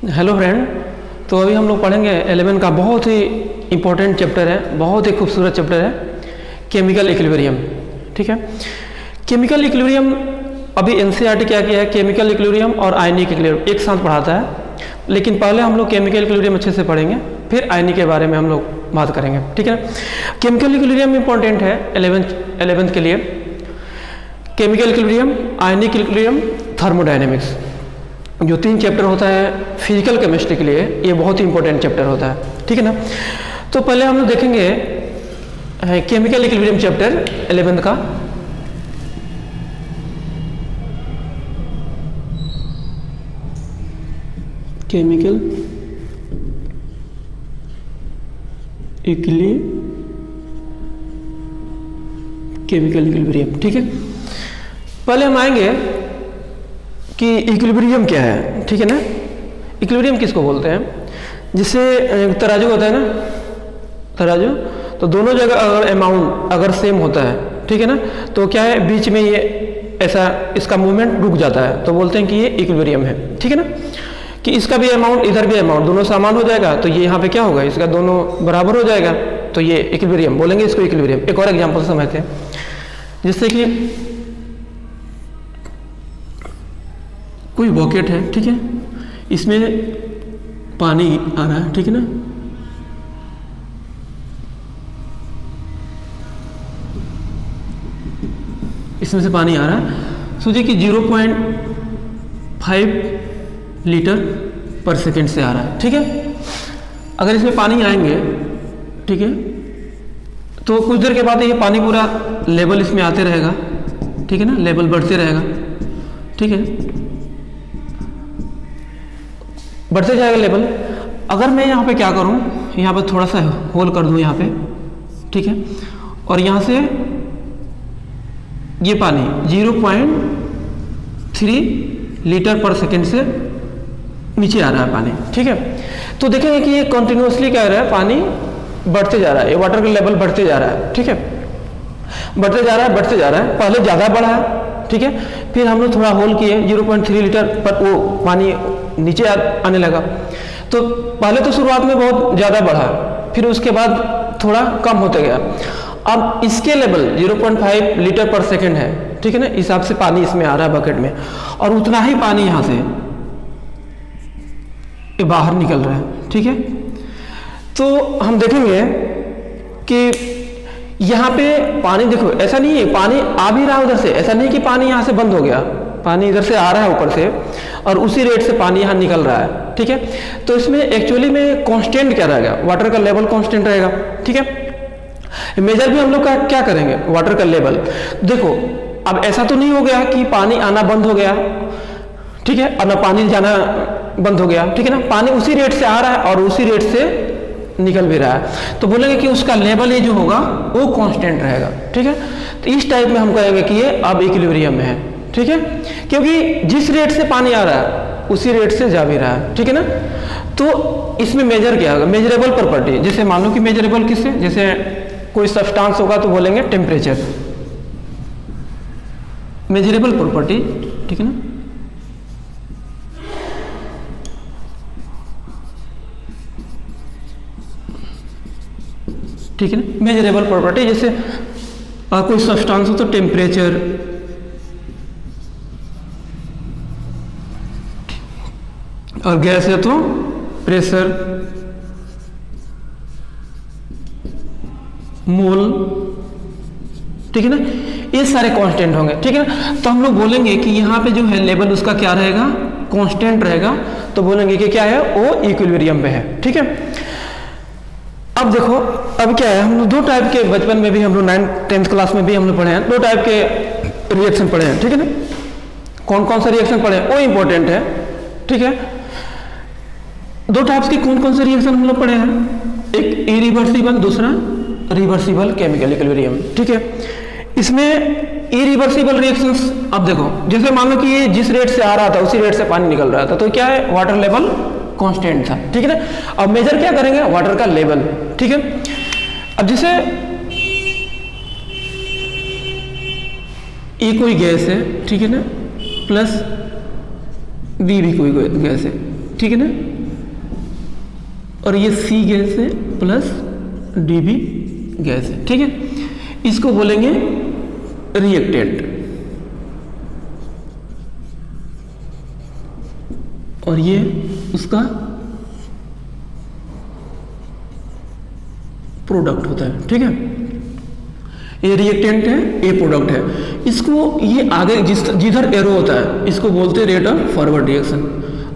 Hello friend, तो अभी हम लोग पढ़ेंगे 11 का बहुत ही इम्पोर्टेंट चैप्टर है, बहुत ही खूबसूरत चैप्टर है केमिकल इक्विलिब्रियम। ठीक है, केमिकल इक्विलिब्रियम अभी एनसीईआरटी क्या किया है, केमिकल इक्विलिब्रियम और आयनिक इक्विलिब्रियम एक साथ पढ़ाता है। लेकिन पहले हम लोग केमिकल इक्विलिब्रियम अच्छे से पढ़ेंगे, फिर आयनिक के बारे में हम लोग बात करेंगे। ठीक है, केमिकल इक्विलिब्रियम इंपॉर्टेंट है 11th के लिए। Chemical equilibrium, ionic equilibrium, thermodynamics, जो 3 चैप्टर होता है फिजिकल केमिस्ट्री के लिए, ये बहुत ही इंपॉर्टेंट चैप्टर होता है। ठीक है ना, तो पहले हम लोग देखेंगे केमिकल इक्विलिब्रियम चैप्टर 11 का। Chemical equilibrium. ठीक है, पहले हम आएंगे कि इक्विलिब्रियम क्या है। ठीक है ना, इक्विलिब्रियम किसको बोलते हैं? जिससे तराजू होता है ना, तराजू, तो दोनों जगह अगर अमाउंट अगर सेम होता है, ठीक है ना, तो क्या है बीच में ये ऐसा इसका मूवमेंट रुक जाता है, तो बोलते हैं कि ये इक्विलिब्रियम है। ठीक है ना, कि इसका भी अमाउंट इधर भी अमाउंट दोनों समान हो जाएगा, तो ये यहाँ पे क्या होगा, इसका दोनों बराबर हो जाएगा, तो ये इक्विलिब्रियम बोलेंगे, इसको इक्विलिब्रियम। एक और एग्जाम्पल समझते हैं, जिससे कि कोई बॉकेट है, ठीक है, इसमें पानी आ रहा है, ठीक है ना, इसमें से पानी आ रहा है, सोचिए कि 0.5 लीटर पर सेकेंड से आ रहा है। ठीक है, अगर इसमें पानी आएंगे, ठीक है, तो कुछ देर के बाद ये पानी पूरा लेवल इसमें आते रहेगा, ठीक है ना, लेवल बढ़ते रहेगा, ठीक है, बढ़ते जाएगा लेवल। अगर मैं यहाँ पे क्या करूँ, यहाँ पे थोड़ा सा होल कर दूँ यहाँ पे, ठीक है, और यहाँ से ये पानी 0.3 लीटर पर सेकेंड से नीचे आ रहा है पानी। ठीक है, तो देखेंगे कि ये कंटिन्यूसली क्या हो रहा है, पानी बढ़ते जा रहा है, ये वाटर का लेवल बढ़ते जा रहा है। ठीक है, बढ़ते जा रहा है, बढ़ते जा रहा है, पहले ज़्यादा बढ़ा है, ठीक है, फिर हम लोग थोड़ा होल किए, 0.3 लीटर पर वो पानी नीचे आने लगा। तो पहले तो शुरुआत में बहुत ज़्यादा बढ़ा, फिर उसके बाद थोड़ा कम होते गया। अब इसके लेवल 0.5 लीटर पर सेकेंड है, ठीक है ना, हिसाब से पानी इसमें आ रहा है बकेट में, और उतना ही पानी यहाँ से बाहर निकल रहा है। ठीक है, तो हम देखेंगे कि यहाँ पे पानी, देखो ऐसा नहीं है पानी आ भी रहा है उधर से, ऐसा नहीं कि पानी यहाँ से बंद हो गया, पानी इधर से आ रहा है ऊपर से, और उसी रेट से पानी यहाँ निकल रहा है। ठीक है, तो इसमें एक्चुअली में कांस्टेंट क्या रहेगा, वाटर का लेवल कांस्टेंट रहेगा। ठीक है, मेजर भी हम लोग क्या करेंगे, वाटर का लेवल। देखो अब ऐसा तो नहीं हो गया कि पानी आना बंद हो गया, ठीक है, और ना पानी जाना बंद हो गया, ठीक है ना, पानी उसी रेट से आ रहा है और उसी रेट से निकल भी रहा है, तो बोलेंगे कि उसका लेवल ये जो होगा वो कांस्टेंट रहेगा। ठीक है, तो इस टाइप में हम कहेंगे कि ये अब इक्विलिब्रियम में है। ठीक है, क्योंकि जिस रेट से पानी आ रहा है उसी रेट से जा भी रहा है। ठीक है ना, तो इसमें मेजर क्या होगा, मेजरेबल प्रॉपर्टी। जैसे मान लो कि मेजरेबल किससे, जैसे कोई सब्सटेंस होगा तो बोलेंगे टेम्परेचर, मेजरेबल प्रॉपर्टी। ठीक है ना, ठीक है ना, मेजरेबल प्रॉपर्टी। जैसे कोई सब्सटेंस हो तो टेम्परेचर, और गैस है तो प्रेशर, मोल, ठीक है ना, ये सारे कांस्टेंट होंगे। ठीक है ना, तो हम लोग बोलेंगे कि यहाँ पे जो है लेवल उसका क्या रहेगा, कांस्टेंट रहेगा, तो बोलेंगे कि क्या है, वो इक्विलिब्रियम पे है। ठीक है, अब देखो अब क्या है, हम लोग 2 टाइप के, बचपन में भी हम लोग 9th क्लास में भी हम लोग पढ़े हैं, 2 टाइप के रिएक्शन पढ़े हैं। ठीक है ना, कौन कौन सा रिएक्शन पढ़े हैं वो इंपॉर्टेंट है। ठीक है, 2 टाइप्स के कौन कौन से रिएक्शन हम लोग पढ़े हैं, एक इरिवर्सिबल, दूसरा रिवर्सिबल केमिकल इक्विलिब्रियम। ठीक है, इसमें इरिवर्सिबल रिएक्शंस, अब देखो जैसे मान लो कि ये जिस रेट से आ रहा था उसी रेट से पानी निकल रहा था, तो क्या है, वाटर लेवल कांस्टेंट था। ठीक है ना, अब मेजर क्या करेंगे, वाटर का लेवल। ठीक है, अब जैसे ए कोई गैस है, ठीक है ना, प्लस बी भी कोई गैस है, ठीक है ना, और ये C गैस है प्लस D भी गैस है, ठीक है। इसको बोलेंगे रिएक्टेंट, और ये उसका प्रोडक्ट होता है, ठीक है। ये रिएक्टेंट है, ये प्रोडक्ट है। इसको ये आगे जिधर एरो होता है इसको बोलते हैं रेट ऑफ फॉरवर्ड रिएक्शन,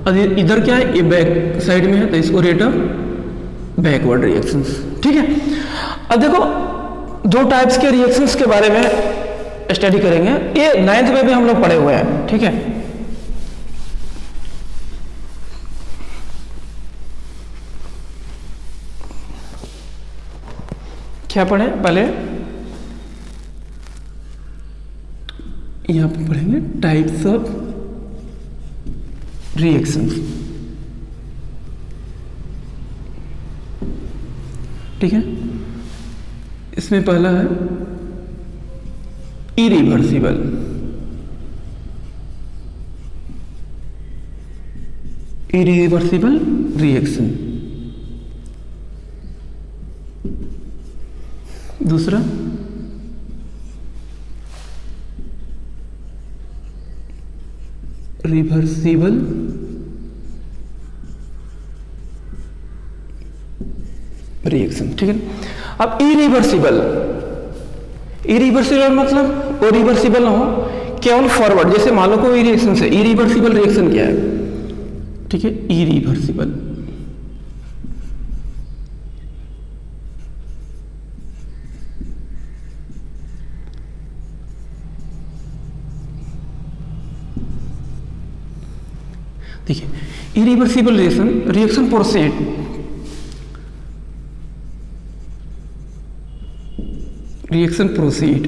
और इधर क्या है, ये बैक साइड में है तो इसको रेट ऑफ बैकवर्ड रिएक्शंस, ठीक है। अब देखो दो टाइप्स के रिएक्शंस के बारे में स्टडी करेंगे, ये 9th में भी हम लोग पढ़े हुए हैं, ठीक है। क्या पढ़े पहले, यहां पर पढ़ेंगे टाइप्स ऑफ रिएक्शंस, ठीक है। इसमें पहला है इरिवर्सिबल, इरिवर्सिबल रिएक्शन। दूसरा रिवर्सिबल रिएक्शन, ठीक है। अब इरिवर्सिबल, इरिवर्सिबल मतलब वो रिवर्सिबल ना हो, केवल फॉरवर्ड, जैसे मान लो कोई रिएक्शन से, इरिवर्सिबल रिएक्शन क्या है, ठीक है, इरिवर्सिबल। देखिए irreversible reaction, reaction proceed reaction proceed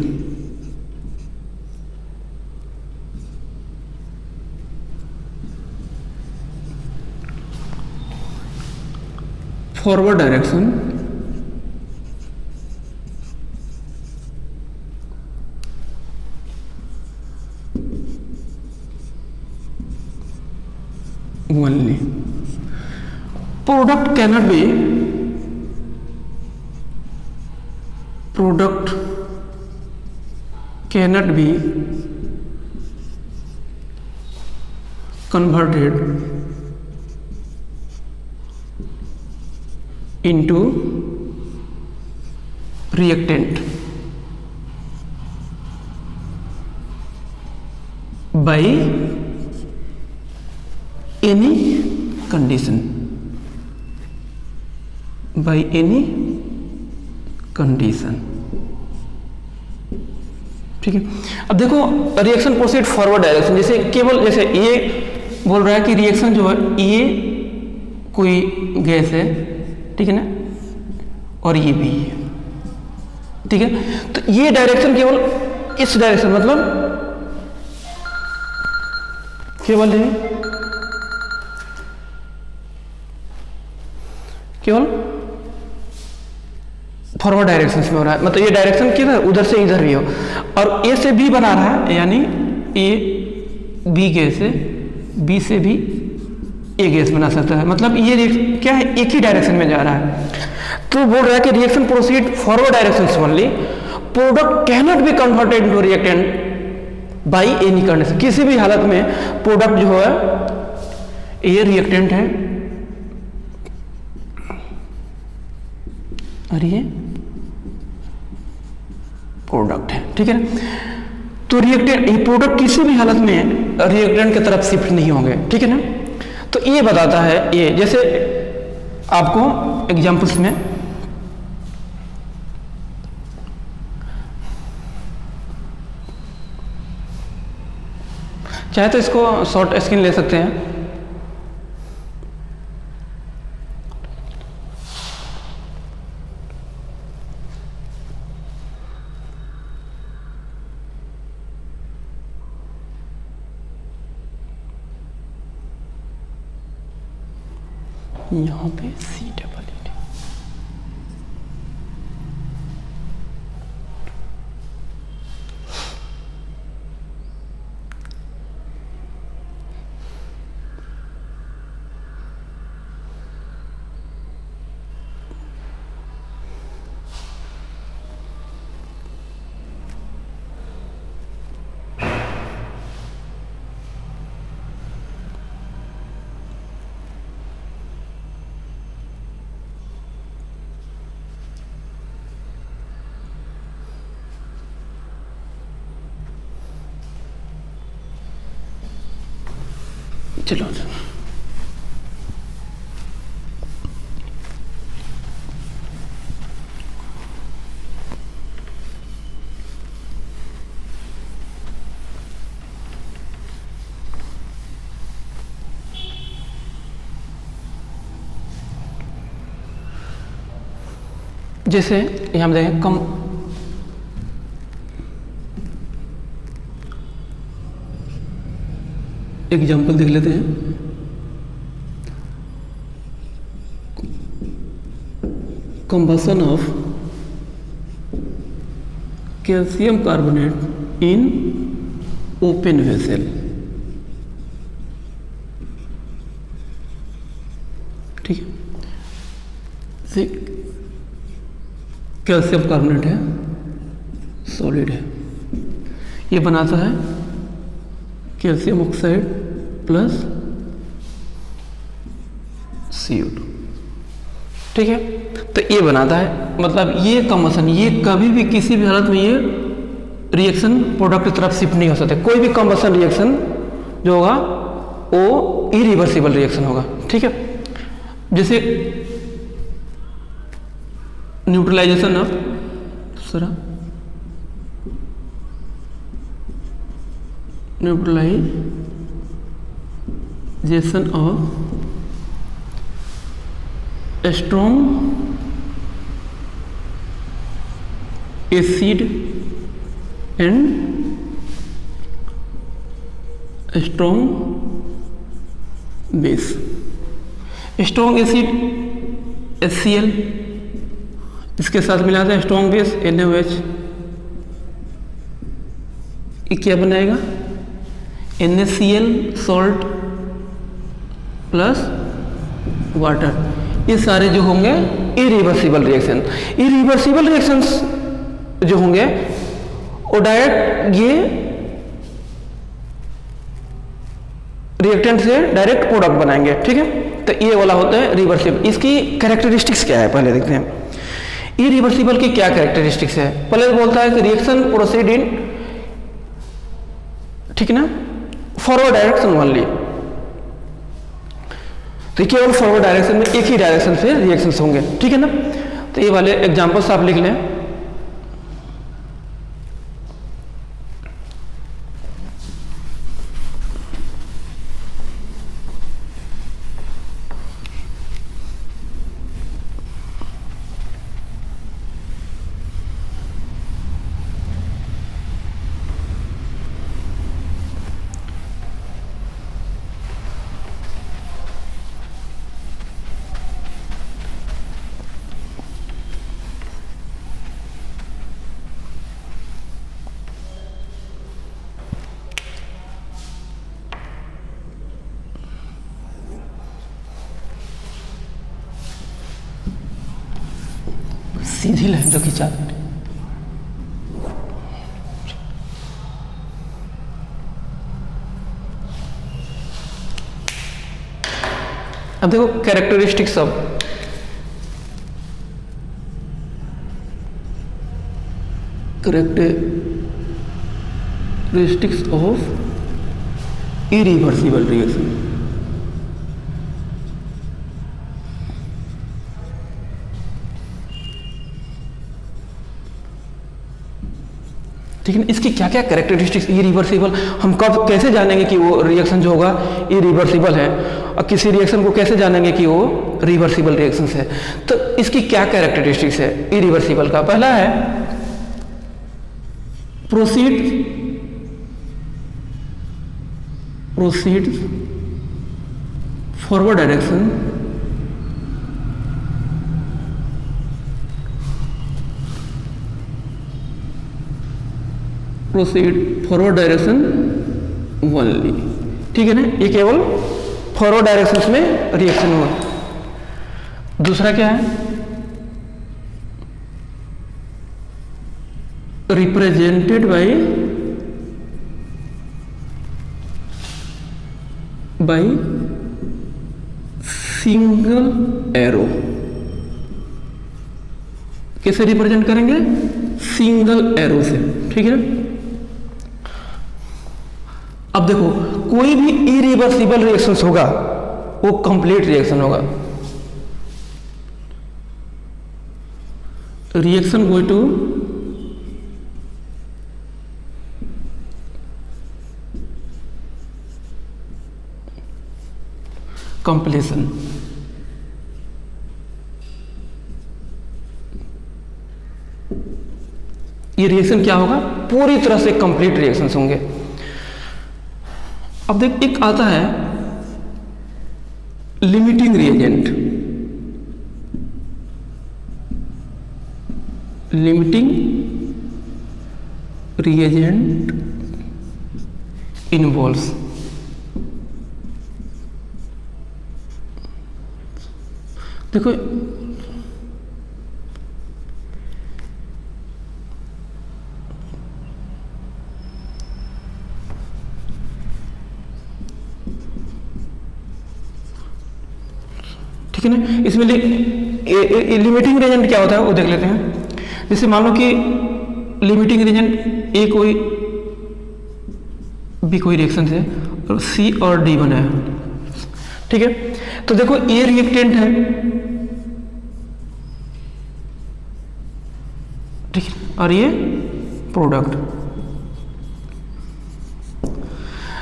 forward direction only. Product cannot be converted into reactant by any condition, by any condition, ठीक है। अब देखो रिएक्शन प्रोसीड फॉरवर्ड डायरेक्शन, जैसे केवल जैसे ये बोल रहा है कि रिएक्शन जो है ये कोई गैस है, ठीक है ना, और ये भी है, ठीक है। तो ये डायरेक्शन केवल इस डायरेक्शन मतलब केवल है केवल फॉरवर्ड डायरेक्शन में हो रहा है, मतलब ये डायरेक्शन किधर उधर से इधर भी हो, और ए से बी बना रहा है, यानी ए बी गैस है, बी से भी ए गैस बना सकता है, मतलब ये क्या है एक ही डायरेक्शन में जा रहा है। तो बोल रहा है कि reaction proceed forward direction only, product can not be converted into reactant by any condition, किसी भी हालत में प्रोडक्ट जो है ये रिएक्टेंट है और ये प्रोडक्ट है, ठीक है ना। तो रिएक्टेंट ये प्रोडक्ट किसी भी हालत में रिएक्टेंट की तरफ शिफ्ट नहीं होंगे, ठीक है ना। तो ये बताता है, ये जैसे आपको एग्जांपल्स में चाहे तो इसको शॉर्ट स्क्रीन ले सकते हैं, यहाँ पे सी डबल ई, चलो जैसे यहाँ हम देखें कम एग्जाम्पल देख लेते हैं। Combustion of calcium carbonate in open vessel. ठीक है, कैल्शियम कार्बोनेट है, सॉलिड है, ये बनाता है कैल्शियम ऑक्साइड प्लस CO2। ठीक है, तो ये बनाता है, मतलब ये कंबसन, ये कभी भी किसी भी हालत में ये रिएक्शन प्रोडक्ट की तरफ शिफ्ट नहीं हो सकते। कोई भी कंबसन रिएक्शन जो होगा वो इरिवर्सिबल रिएक्शन होगा। ठीक है, जैसे neutralization of neutralization of strong acid and strong base. Strong acid HCl, इसके साथ मिलाते हैं स्ट्रॉन्ग बेस NaOH। ये क्या बनाएगा, NaCl सॉल्ट प्लस वाटर। ये सारे जो होंगे इरिवर्सिबल रिएक्शन। इरिवर्सिबल रिएक्शंस जो होंगे वो डायरेक्ट ये रिएक्टेंट से डायरेक्ट प्रोडक्ट बनाएंगे। ठीक है, तो ये वाला होता है रिवर्सिबल। इसकी कैरेक्टरिस्टिक्स क्या है पहले देखते हैं। इरिवर्सिबल की क्या कैरेक्टरिस्टिक्स है, पहले बोलता है कि रिएक्शन प्रोसीड इन, ठीक है ना, फॉरवर्ड डायरेक्शन ओनली। तो केवल फॉरवर्ड डायरेक्शन में एक ही डायरेक्शन से रिएक्शंस होंगे। ठीक है ना, तो ये वाले एग्जांपल्स आप लिख लें। सीधी लाइन तो खिंचा। अब देखो कैरेक्टरिस्टिक्स ऑफ इरिवर्सिबल रिएक्शन। ठीक है, इसकी क्या क्या कैरेक्टरिस्टिक्स इरिवर्सिबल, हम कब कैसे जानेंगे कि वो रिएक्शन जो होगा इरिवर्सिबल है, और किसी रिएक्शन को कैसे जानेंगे कि वो रिवर्सिबल रिएक्शन है। तो इसकी क्या कैरेक्टरिस्टिक्स है इरिवर्सिबल का। पहला है प्रोसीड फॉरवर्ड डायरेक्शन ओनली। ठीक है ना, ये केवल फॉरवर्ड डायरेक्शन में रिएक्शन हुआ। दूसरा क्या है, रिप्रेजेंटेड बाय सिंगल एरो। कैसे रिप्रेजेंट करेंगे, सिंगल एरो से। ठीक है, अब देखो कोई भी इरिवर्सिबल रिएक्शंस होगा वो कंप्लीट रिएक्शन होगा। Reaction going to completion. ये रिएक्शन क्या होगा? पूरी तरह से कंप्लीट रिएक्शंस होंगे। अब देख, एक आता है limiting reagent. Limiting reagent involves, देखो ठीक है ना, इसमें लिमिटिंग रिएजेंट क्या होता है वो देख लेते हैं। जैसे मान लो कि लिमिटिंग रिएजेंट ए कोई बी कोई रिएक्शन है और सी और डी बना है, ठीक है। तो देखो ए रिएक्टेंट है, ठीक है, और ये प्रोडक्ट।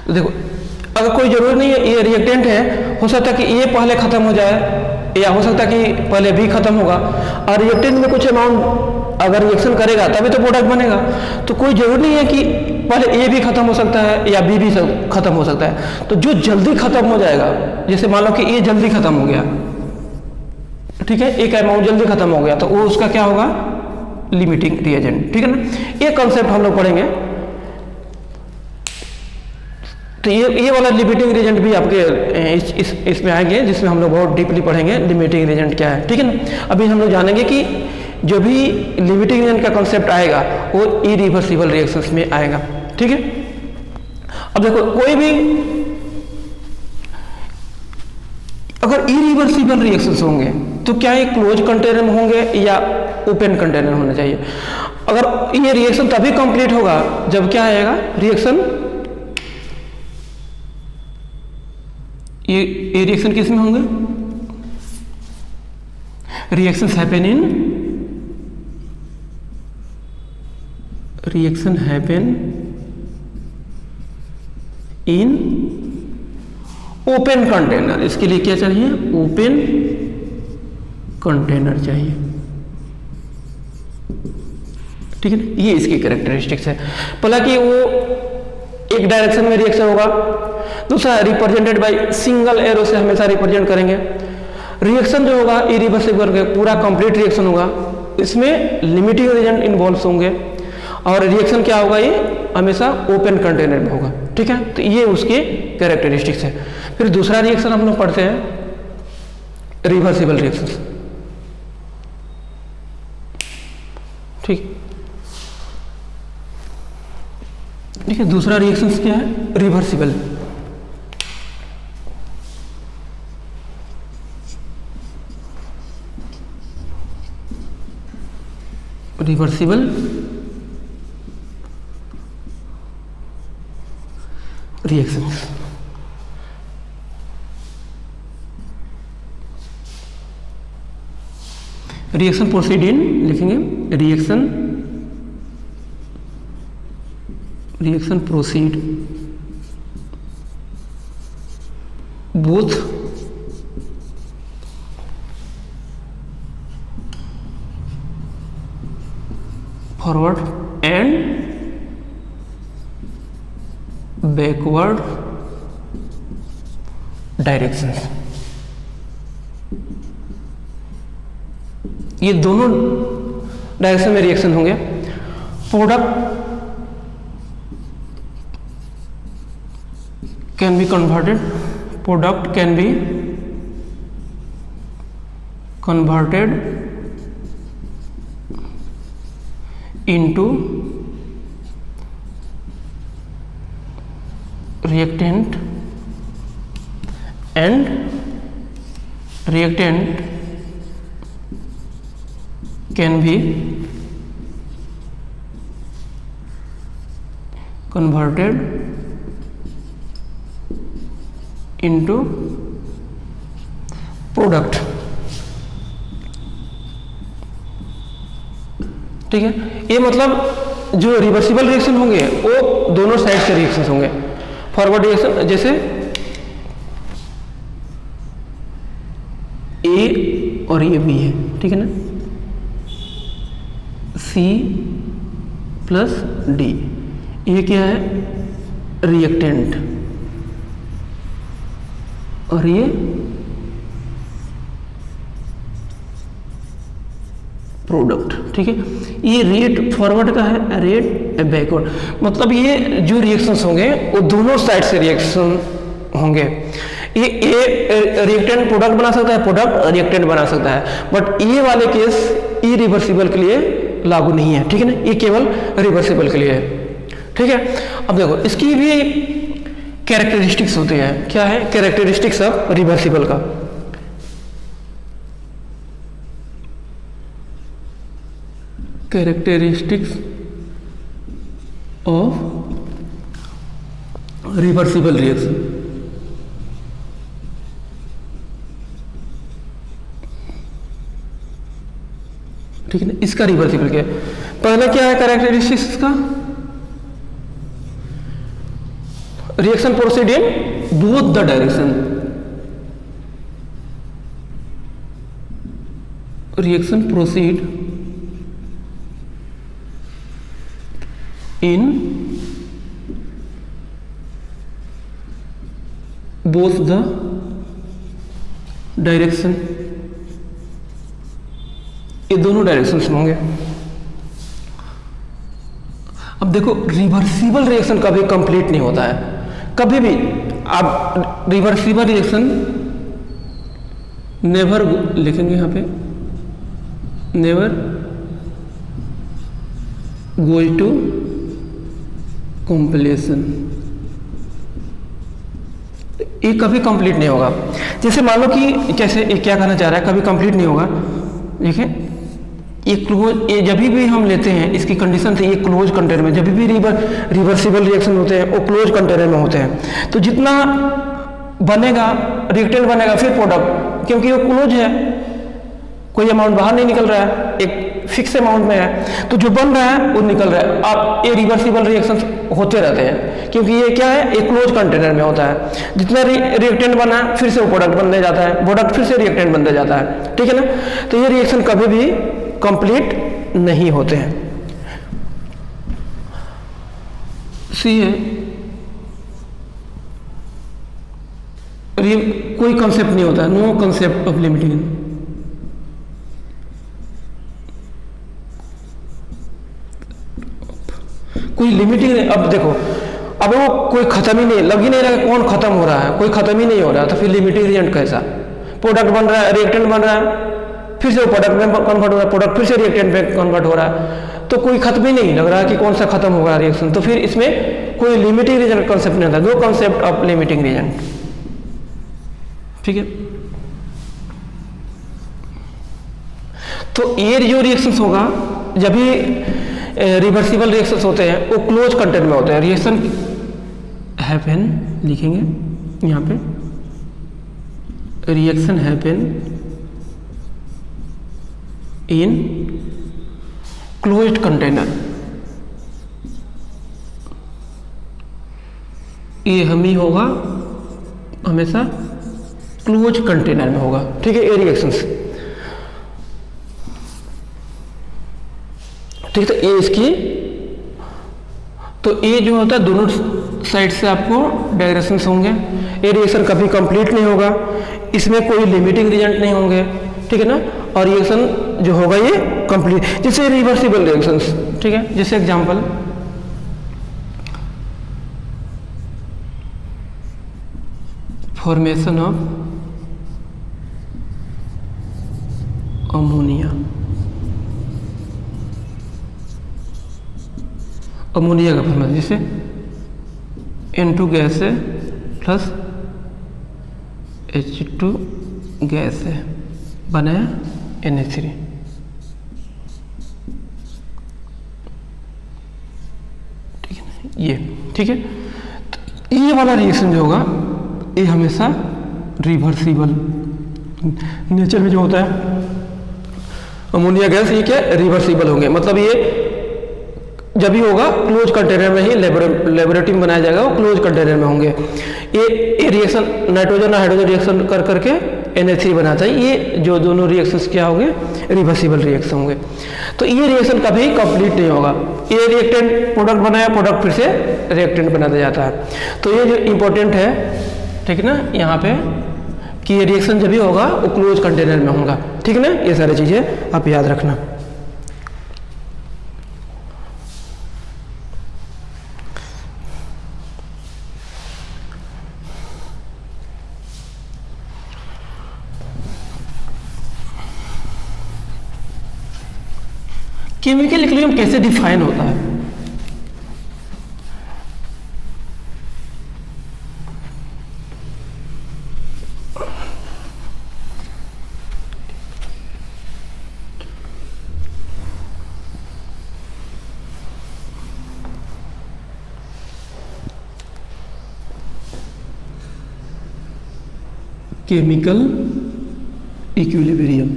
तो देखो अगर कोई जरूरत नहीं है, ये रिएक्टेंट है, हो सकता है कि ये पहले खत्म हो जाए या हो सकता है कि पहले भी खत्म होगा, और रिएक्टेंट में कुछ अमाउंट अगर रिएक्शन करेगा तभी तो प्रोडक्ट बनेगा। तो कोई जरूरत नहीं है कि पहले ए भी खत्म हो सकता है या बी भी खत्म हो सकता है। तो जो जल्दी खत्म हो जाएगा, जैसे मान लो कि ए जल्दी खत्म हो गया, ठीक है, एक अमाउंट जल्दी खत्म हो गया, तो वो उसका क्या होगा? लिमिटिंग रिएजेंट, ठीक है ना। ये कॉन्सेप्ट हम लोग पढ़ेंगे। तो ये वाला लिमिटिंग रिएजेंट भी आपके इसमें आएंगे, जिसमें हम लोग बहुत डीपली पढ़ेंगे लिमिटिंग रिएजेंट क्या है, ठीक है ना। अभी हम लोग जानेंगे कि जो भी लिमिटिंग रिएजेंट का कॉन्सेप्ट आएगा वो इरिवर्सिबल रिएक्शंस में आएगा, ठीक है। अब देखो कोई भी अगर इरिवर्सिबल रिएक्शंस होंगे तो क्या ये क्लोज कंटेनर में होंगे या ओपन कंटेनर होना चाहिए? अगर ये रिएक्शन तभी कंप्लीट होगा जब क्या आएगा? रिएक्शन, ये रिएक्शन किस में होंगे? Reactions happen in open container. इसके लिए क्या चाहिए? ओपन कंटेनर चाहिए, ठीक है ना। ये इसकी कैरेक्टरिस्टिक्स है। पहला कि वो एक डायरेक्शन में रिएक्शन होगा, दूसरा रिप्रेजेंटेड बाय सिंगल एरो से हमेशा रिप्रेजेंट करेंगे। रिएक्शन जो होगा इरिवर्सिबल पूरा कंप्लीट रिएक्शन होगा, इसमें लिमिटिंग रिएजेंट इन्वॉल्व होंगे, और रिएक्शन क्या होगा? ये हमेशा ओपन कंटेनर में होगा, ठीक है। तो ये उसके कैरेक्टरिस्टिक्स है। फिर दूसरा रिएक्शन हम लोग पढ़ते हैं रिवर्सिबल रिएक्शन, ठीक है। दूसरा रिएक्शन क्या है? Reversible. Reversible reaction, reaction proceed in, लिखेंगे reaction proceed both forward and backward direction. ये दोनों डायरेक्शन में रिएक्शन होंगे। Product can be converted, product can be converted into reactant and reactant can be converted into product. ठीक है, ये मतलब जो रिवर्सिबल रिएक्शन होंगे वो दोनों साइड से रिएक्शन होंगे। फॉरवर्ड रिएक्शन जैसे ए और ये बी है, ठीक है ना, सी प्लस डी, ये क्या है रिएक्टेंट और ये प्रोडक्ट। ठीक है, ये रेट फॉरवर्ड का है, रेट बैकवर्ड, मतलब ये जो रिएक्शंस होंगे वो दोनों साइड से रिएक्शन होंगे। ये रिएक्टेंट प्रोडक्ट बना सकता है, प्रोडक्ट रिएक्टेंट बना सकता है, बट ये वाले केस इरिवर्सिबल के लिए लागू नहीं है। ठीक है ना, ये केवल रिवर्सिबल के लिए है। ठीक है, अब देखो इसकी भी कैरेक्टरिस्टिक्स होती है। क्या है कैरेक्टरिस्टिक्स ऑफ रिवर्सिबल का? Characteristics of reversible reaction. ठीक है ना, इसका रिवर्सिबल क्या है? पहला क्या है कैरेक्टरिस्टिक्स का? Reaction proceed in both the direction. Reaction proceed in both the direction, ये दोनों डायरेक्शन में होंगे। अब देखो रिवर्सिबल रिएक्शन कभी कंप्लीट नहीं होता है, कभी भी। आप रिवर्सिबल रिएक्शन नेवर लिखेंगे यहाँ पे, नेवर गोज टू कंप्लीशन, ये कभी कंप्लीट नहीं होगा। जैसे मान लो कि कैसे ये क्या कहना चाह रहा है, कभी कंप्लीट नहीं होगा। देखिए ये क्लोज, ये जब भी हम लेते हैं इसकी कंडीशन से, ये क्लोज कंटेनर में जब भी रिवर्सिबल रिएक्शन होते हैं वो क्लोज कंटेनर में होते हैं। तो जितना बनेगा रिएक्टेंट बनेगा फिर प्रोडक्ट, क्योंकि वो क्लोज है, कोई अमाउंट बाहर नहीं निकल रहा है, एक फिक्स अमाउंट में है, तो जो बन रहा है वो निकल रहा है। अब ये रिवर्सिबल रिएक्शन होते रहते हैं क्योंकि ये क्या है, एक क्लोज कंटेनर में होता है। जितना रिएक्टेंट बना फिर से वो प्रोडक्ट बनने जाता है, प्रोडक्ट फिर से रिएक्टेंट बनने जाता है। ठीक है ना, तो ये रिएक्शन कभी भी कंप्लीट नहीं होते हैं। सी है कोई कंसेप्ट नहीं होता, नो कंसेप्ट ऑफ लिमिटिंग। कोई लिमिटिंग नहीं। अब देखो, अब वो कोई खत्म ही नहीं, लग ही नहीं रहा है कौन खत्म हो रहा है, कोई खत्म ही नहीं हो रहा, तो फिर लिमिटिंग रिएक्टेंट कैसा? प्रोडक्ट बन रहा है, रिएक्टेंट बन रहा है, फिर से वो प्रोडक्ट में कन्वर्ट हो रहा है, प्रोडक्ट फिर से रिएक्टेंट में कन्वर्ट हो रहा है, तो कोई खत्म ही नहीं लग रहा है कि कौन सा खत्म होगा रिएक्शन। तो फिर इसमें कोई लिमिटिंग रिएजेंट कंसेप्ट नहीं होता, no concept of limiting reagent. ठीक है, तो ये जो रिएक्शंस होगा, जब भी रिवर्सिबल रिएक्शंस होते हैं वो क्लोज कंटेंट में होते हैं। रिएक्शन हैपन लिखेंगे यहाँ पे, reaction happen in closed container. ये हम ही होगा हमेशा क्लोज कंटेनर में होगा। ठीक है, ये रिएक्शंस। ठीक है, तो ये इसकी, तो ये जो होता है दोनों साइड से आपको डायरेक्शंस होंगे। ये रिएक्शन कभी कंप्लीट नहीं होगा, इसमें कोई लिमिटिंग रिएजेंट नहीं होंगे। ठीक है ना, और रिएक्शन जो होगा ये कंप्लीट, जैसे रिवर्सिबल रिएक्शंस। ठीक है, जैसे example formation of ammonia. Ammonia का फॉर्मेशन जैसे N2 गैस है प्लस H2 गैस है, बनाया NH3। ठीक है ना, ये ठीक है। तो ये वाला रिएक्शन जो होगा ये हमेशा रिवर्सिबल, नेचर में जो होता है अमोनिया गैस ये क्या रिवर्सिबल होंगे, मतलब ये जब भी होगा क्लोज कंटेनर में ही लेबोरेटरी में बनाया जाएगा, वो क्लोज कंटेनर में होंगे। ये रिएक्शन नाइट्रोजन और हाइड्रोजन रिएक्शन कर करके NH3 बनाता है। ये जो दोनों रिएक्शंस क्या होंगे, रिवर्सिबल रिएक्शन होंगे। तो ये रिएक्शन कभी कंप्लीट नहीं होगा। ये रिएक्टेंट प्रोडक्ट बनाया, प्रोडक्ट फिर से रिएक्टेंट बनाया जाता है। तो ये जो इम्पोर्टेंट है, ठीक है ना, यहाँ पे कि ये रिएक्शन जब भी होगा वो क्लोज कंटेनर में होगा, ठीक है ना। ये सारी चीज़ें आप याद रखना। केमिकल इक्विलिब्रियम कैसे डिफाइन होता है? Chemical equilibrium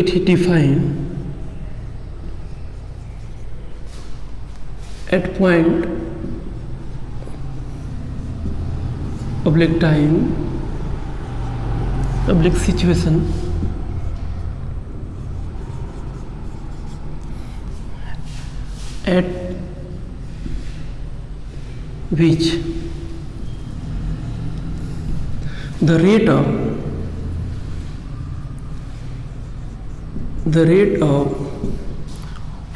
it is defined at point public time public situation at which the rate of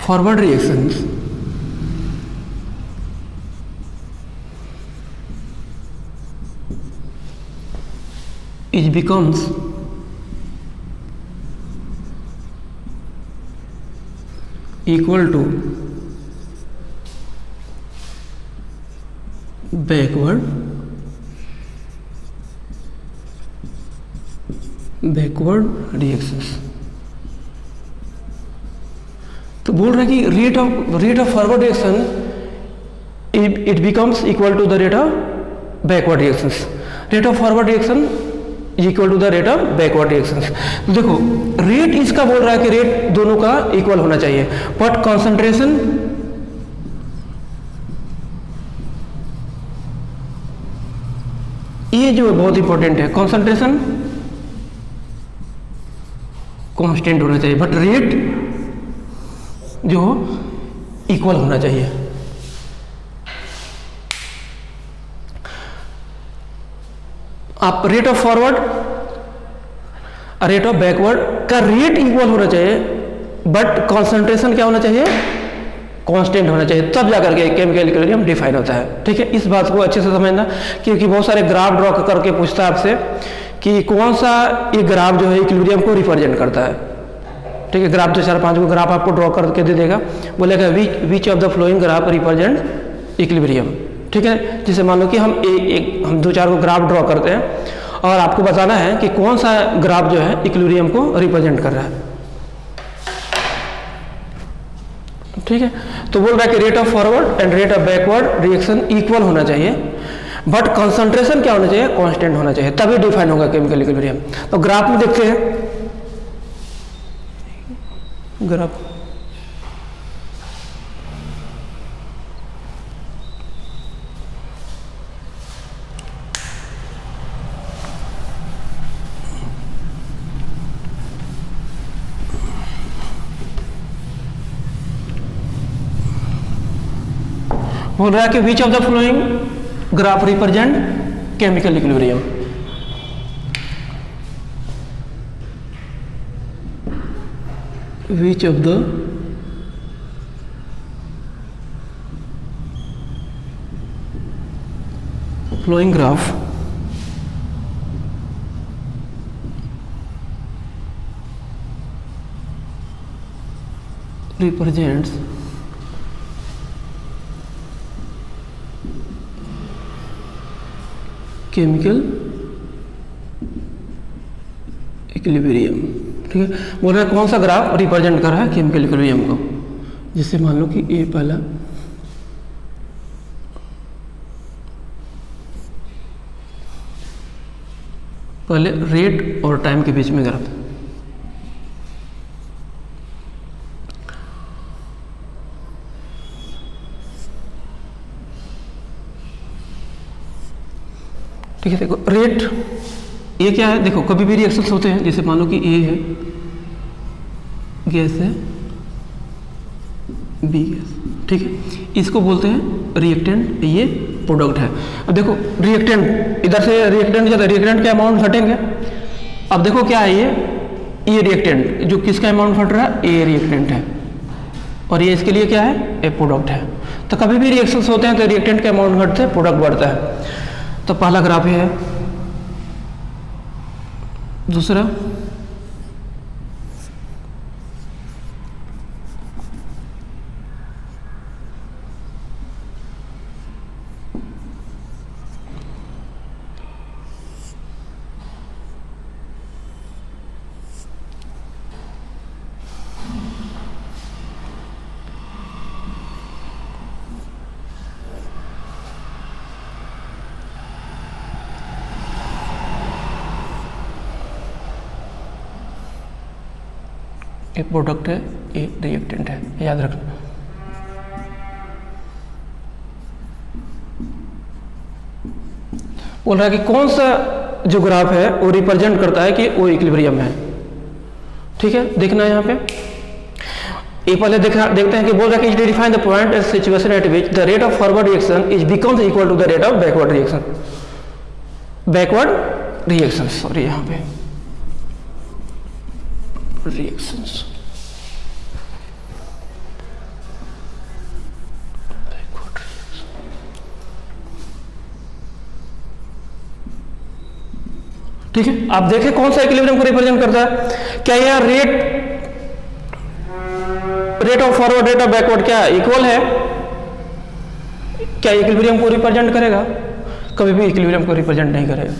forward reactions it becomes equal to backward reactions। तो बोल रहा है कि rate of forward reaction it becomes equal to the rate of backward reactions. Rate of forward reaction equal to the rate of backward reactions. तो देखो rate इसका बोल रहा है कि रेट दोनों का इक्वल होना चाहिए, बट कॉन्सेंट्रेशन ये जो बहुत इंपॉर्टेंट है, कॉन्सेंट्रेशन कांस्टेंट होना चाहिए, बट रेट जो इक्वल होना चाहिए। आप रेट ऑफ फॉरवर्ड और रेट ऑफ बैकवर्ड का रेट इक्वल होना चाहिए, बट कंसंट्रेशन क्या होना चाहिए, कांस्टेंट होना चाहिए, तब जाकर के केमिकल इक्विलिब्रियम डिफाइन होता है। ठीक है, इस बात को अच्छे से समझना, क्योंकि बहुत सारे ग्राफ ड्रॉ करके पूछता है आपसे कि कौन सा ये ग्राफ जो है इक्विलिब्रियम को रिप्रेजेंट करता है। ठीक है, ग्राफ जो 4-5 को ग्राफ आपको ड्रॉ करके दे देगा, बोलेगा which of the flowing graph represent equilibrium. ठीक है, जैसे मान लो कि हम हम 2-4 को ग्राफ ड्रॉ करते हैं और आपको बताना है कि कौन सा ग्राफ जो है इक्विलिब्रियम को रिप्रेजेंट कर रहा है। ठीक है, तो बोल रहा है कि rate of forward and rate of backward reaction equal होना चाहिए, बट कंसंट्रेशन क्या होना चाहिए, कांस्टेंट होना चाहिए, तभी डिफाइन होगा केमिकल इक्विलिब्रियम। तो ग्राफ में देखते हैं, ग्राफ बोल रहा है कि which of the flowing graph represent chemical equilibrium. Which of the flowing graph represents chemical equilibrium. ठीक है, बोल रहा है कौन सा ग्राफ रिप्रेजेंट कर रहा है केमिकल इक्विलिब्रियम को। जैसे मान लो कि ए पहला पहले रेट और टाइम के बीच में ग्राफ, ठीक है। देखो रेट ये क्या है, देखो कभी भी रिएक्शंस होते हैं, जैसे मान लो कि ए है गैस है, बी गैस, ठीक है, इसको बोलते हैं रिएक्टेंट, ये प्रोडक्ट है। अब देखो रिएक्टेंट, इधर से रिएक्टेंट जाता है, रिएक्टेंट के अमाउंट घटेंगे। अब देखो क्या है ये रिएक्टेंट जो किसका अमाउंट घट रहा है, ए रिएक्टेंट है, और ये इसके लिए क्या है, ए प्रोडक्ट है। तो कभी भी रिएक्शंस होते हैं तो रिएक्टेंट के अमाउंट घटते हैं, प्रोडक्ट बढ़ता है। तो पहला ग्राफ ये है। दूसरा एक प्रोडक्ट है, एक रिएक्टेंट है, याद रखना। बोल रहा है कि कौन सा जो ग्राफ है वो रिप्रेजेंट करता है कि वो इक्विलिब्रियम है, ठीक है। देखना यहाँ पे ये पहले देखते हैं कि बोल रहा है कि define the point as situation at which the rate of forward reaction is becomes equal to the rate of backward reaction, sorry यहाँ पे reactions, ठीक है। आप देखें कौन सा इक्विलिब्रियम को रिप्रेजेंट करता है। क्या यह rate of forward rate of backward क्या इक्वल है, क्या इक्विलिब्रियम को रिप्रेजेंट करेगा, कभी भी इक्विलिब्रियम को रिप्रेजेंट नहीं करेगा।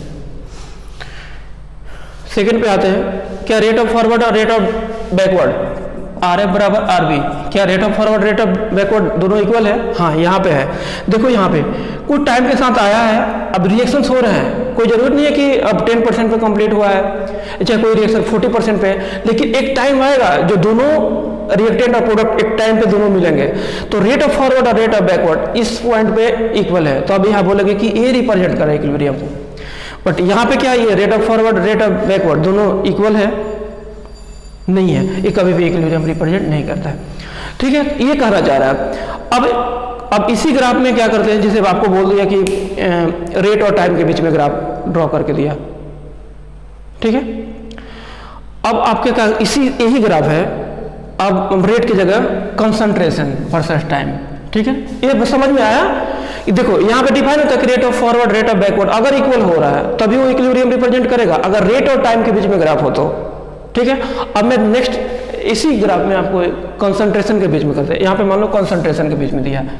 सेकंड पे आते हैं, क्या रेट ऑफ फॉरवर्ड और rate of backward R F बराबर आर बी, क्या rate of forward rate of backward दोनों इक्वल है। हाँ यहाँ पे है, देखो यहाँ पे कुछ टाइम के साथ आया है, अब रिएक्शंस हो रहे हैं, कोई जरूरत नहीं है कि अब 10% पे कंप्लीट हुआ है, चाहे कोई रिएक्शन 40% पे, लेकिन एक टाइम आएगा जो दोनों रिएक्टेंट और प्रोडक्ट एक टाइम पे दोनों मिलेंगे, तो रेट ऑफ फॉरवर्ड और रेट ऑफ बैकवर्ड इस पॉइंट पे इक्वल है। तो अब यहाँ बोलेंगे कि ए रिप्रेजेंट कर रहा है इक्विलिब्रियम को, बट यहाँ पे क्या ये rate of forward rate of backward दोनों इक्वल है, नहीं है, ये कभी भी इक्विलिब्रियम रिप्रेजेंट नहीं करता है, ठीक है। ये कहना चाह रहा है। अब इसी ग्राफ में क्या करते हैं, जैसे आपको बोल दिया कि रेट और टाइम के बीच में ग्राफ ड्रॉ करके दिया, ठीक है। अब आपके का इसी यही ग्राफ है, अब रेट की जगह कंसंट्रेशन वर्सेस टाइम, ठीक है। ये समझ में आया। देखो यहाँ पे डिफाइन होता है कि rate of forward rate of backward अगर इक्वल हो रहा है तभी वो इक्विलिब्रियम रिप्रेजेंट करेगा, अगर रेट और टाइम के बीच में ग्राफ हो तो, ठीक है। अब मैं नेक्स्ट इसी ग्राफ में आपको कंसंट्रेशन के बीच में करते हैं, यहाँ पे मान लो कंसंट्रेशन के बीच में दिया है,